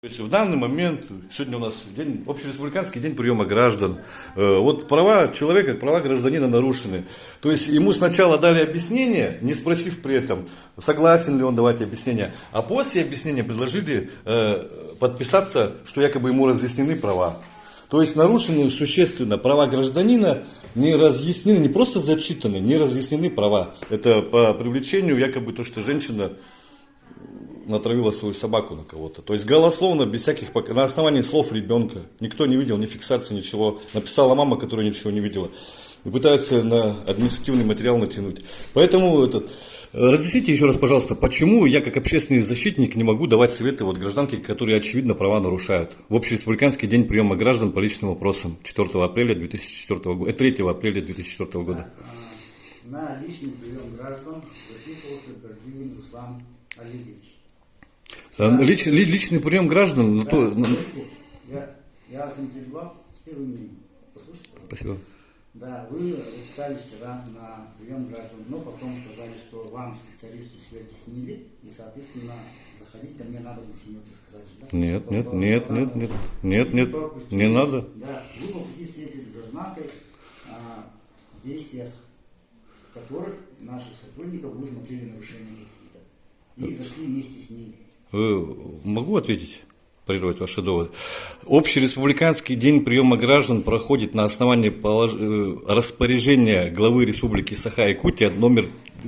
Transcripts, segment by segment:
То есть в данный момент, сегодня у нас общереспубликанский день приема граждан, вот права человека, права гражданина нарушены. То есть ему сначала дали объяснение, не спросив при этом, согласен ли он давать объяснение, а после объяснения предложили подписаться, что якобы ему разъяснены права. То есть нарушены существенно права гражданина, не разъяснены, не просто зачитаны, не разъяснены права. Это по привлечению якобы то, что женщина натравила свою собаку на кого-то. То есть голословно, без всяких, на основании слов ребенка. Никто не видел ни фиксации, ничего. Написала мама, которая ничего не видела. И пытаются на административный материал натянуть. Поэтому разъясните еще раз, пожалуйста, почему я как общественный защитник не могу давать советы гражданке, которые очевидно права нарушают. В общереспубликанский день приема граждан по личным вопросам 4 апреля 2004 года, 3 апреля 2004 года. На личный прием граждан записывался Гордиевин Руслан Олегович. Личный прием граждан. Я вас не перебивал, теперь вы меня послушайте. Спасибо. Да, вы записали вчера на прием граждан, но потом сказали, что вам специалисты все объяснили, и, соответственно, заходите, мне надо на семью сказать. Да? Нет, не надо. Да, вы по пути встретились с гражданкой, в действиях которых наших сотрудников вы смотрели нарушения какие-то, и зашли вместе с ней. Могу ответить? Парировать ваши доводы. Общереспубликанский день приема граждан проходит на основании распоряжения главы Республики Саха-Якутия номер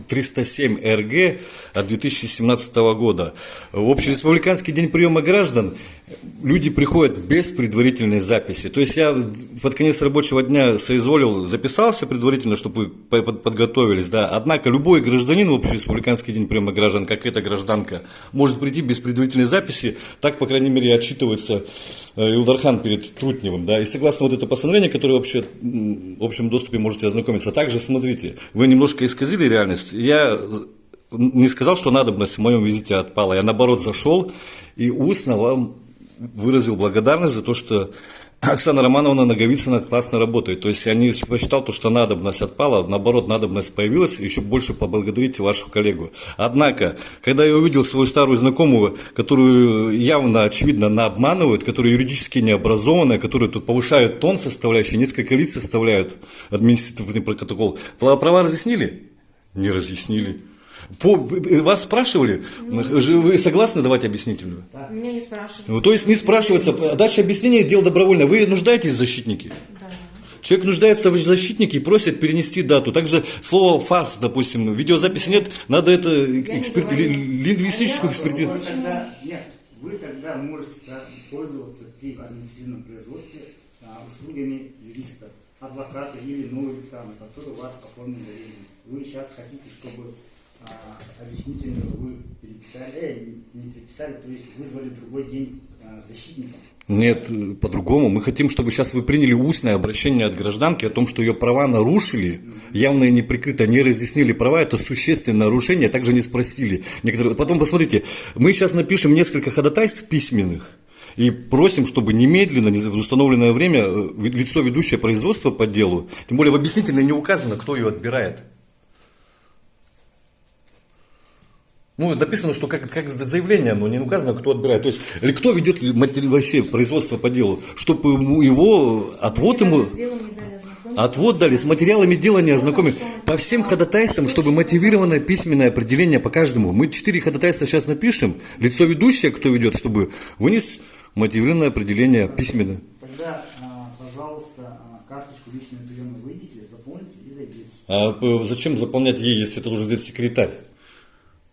307 РГ от 2017 года. В общереспубликанский день приема граждан люди приходят без предварительной записи. То есть я под конец рабочего дня соизволил, записался предварительно, чтобы вы подготовились. Да. Однако любой гражданин в общереспубликанский день приема граждан, как эта гражданка, может прийти без предварительной записи. Так, по крайней мере, отчитывается Илдархан перед Трутневым. Да. И согласно вот это постановление, которое вообще в общем доступе можете ознакомиться. Также, смотрите, вы немножко исказили реальность. Я не сказал, что надобность в моем визите отпала. Я, наоборот, зашел и устно вам выразил благодарность за то, что Оксана Романовна Наговицына классно работает. То есть я не посчитал то, что надобность отпала, наоборот, надобность появилась, еще больше поблагодарить вашу коллегу. Однако, когда я увидел свою старую знакомую, которую явно, очевидно, обманывают, которая юридически необразованная, которые тут повышают тон составляющий, несколько лиц составляют административный протокол, права разъяснили? Не разъяснили. Вас спрашивали? Вы согласны давать объяснительную? Меня не спрашивали. То есть не спрашивается. Дача объяснения – дело добровольное. Вы нуждаетесь в защитнике? Да. Человек нуждается в защитнике и просит перенести дату. Также слово ФАС, допустим, видеозаписи нет, надо это лингвистическую экспертизу. Вы тогда можете пользоваться при административном производстве услугами юриста, адвоката или нового лица, который у вас оформлен доверенность. Вы сейчас хотите, чтобы объяснительную вы переписали, не переписали, то есть вызвали другой день защитника? Нет, по-другому. Мы хотим, чтобы сейчас вы приняли устное обращение от гражданки о том, что ее права нарушили, явно и неприкрыто, не разъяснили права, это существенное нарушение, также не спросили. Потом посмотрите, мы сейчас напишем несколько ходатайств письменных и просим, чтобы немедленно, в установленное время, лицо, ведущее производство по делу, тем более в объяснительной не указано, кто ее отбирает. Ну, написано, что как заявление, но не указано, кто отбирает. То есть, или кто ведет вообще производство по делу, чтобы его отвод дали, с материалами дела не ознакомили. По всем ходатайствам, чтобы мотивированное письменное определение по каждому. Мы 4 ходатайства сейчас напишем, лицо ведущее, кто ведет, чтобы вынес мотивированное определение письменное. Тогда, пожалуйста, карточку личного приема выйдите, заполните и зайдите. А зачем заполнять ей, если это должен сделать секретарь?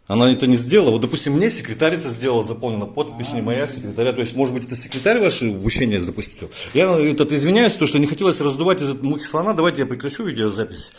Она это не сделала. Вот, допустим, мне секретарь это сделал, заполнена подпись, не моя секретаря. То есть, может быть, это секретарь ваше обучение запустил. Я извиняюсь, то, что не хотелось раздувать из моих слона. Давайте я прекращу видеозапись.